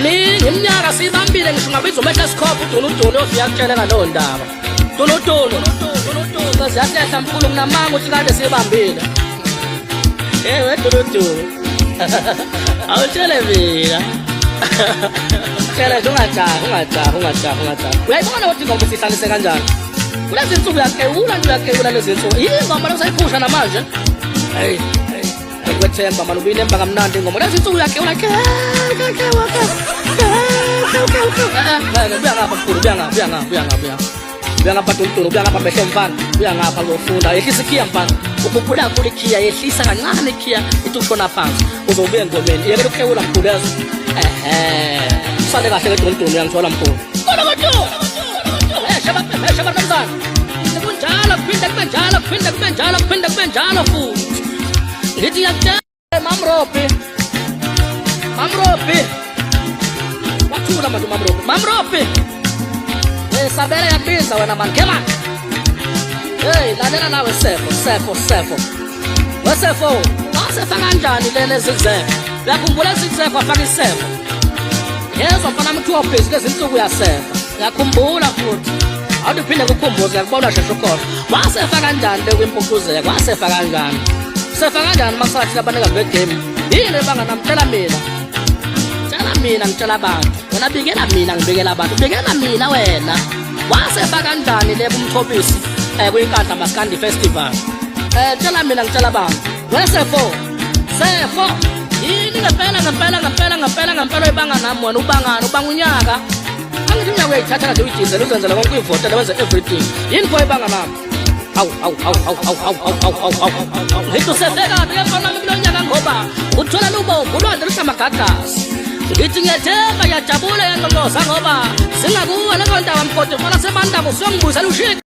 mningi iminyaka siyibambile ngisho ngabe izomehla sikhopha uDunudunu yofika kutshele ngalowo ndaba. Dunudunu ziyasehla mkhulu kunamanga ukuthi kade siyibambile. We Dunudunu awutshele mina. Tshela nje ungajahi. Uyayibona ukuthi ingoma sihlalise kanjani? Kulezi nsuku uyakewula lezi nsuku. Ingoma losayiphusha namanje. Hey. Kwethemba manje ubinemba kamnandi ingoma. Lezi nsuku uyakewula buya ngapha mkhulu, buya ngapha Dunudunu, buya ngapha mehle mfana, buya ngapha ngofunda. Yehlisa ikhiya mfana. Ukhuphula kakhulu ikhiya, yehlisa kancane ikhiya ithi ushona phansi. Uzobuya engomeni. Yekela ukukewula mkhulu yazo. Sale kahle ke Dunudunu uyangithola mkhulu. Shaba namzana. Sekunjalo kuphinde kube njalo futhi. Ngithi yakutshela Mamropi. Wathula manje Mamropi. Sabela yabiza wena man. Come on. Hey, lalela nawe Sefo. Wesefo, wasefa kanjani lele zigzeko? Uyakhumbula zigzeko afaka isefo. Yezwa mfana mthu office lezi insuku yasefa. Uyakhumbula futhi. Awuphinde kukhumbuze yakubona shesho khona. Wasefa kanjani le kwimpukuzeko? Wasefa kanjani? Sefa kanjani masathi labaneka begame? Yini banga namtshela mina? Ngitshela abantu. Wena bikela mina ngibikela abantu. Bikela mina wena. Wasefa kanjani le kumthobisi kwinkandla Maskandi Festival? Tshela mina ngitshela abantu. Wesefo. Yini ngempela ibanga nami wena ubanga unyaka. Angithi unyaka uyayithatha nje uyidizela uzenzela konke uyivota wenze everything. Yini pho ibanga nami? Awu. Ngithi sefeka ke mfana wami kulo nyaka ngoba uthola lubomvu ulwandle lusamagagasi. Ngithi ngiyethemba yajabula yanqonqoza ngoba singakuwe lezo ndawo mgodi fana semandaba usiyongibuyisela ushiki.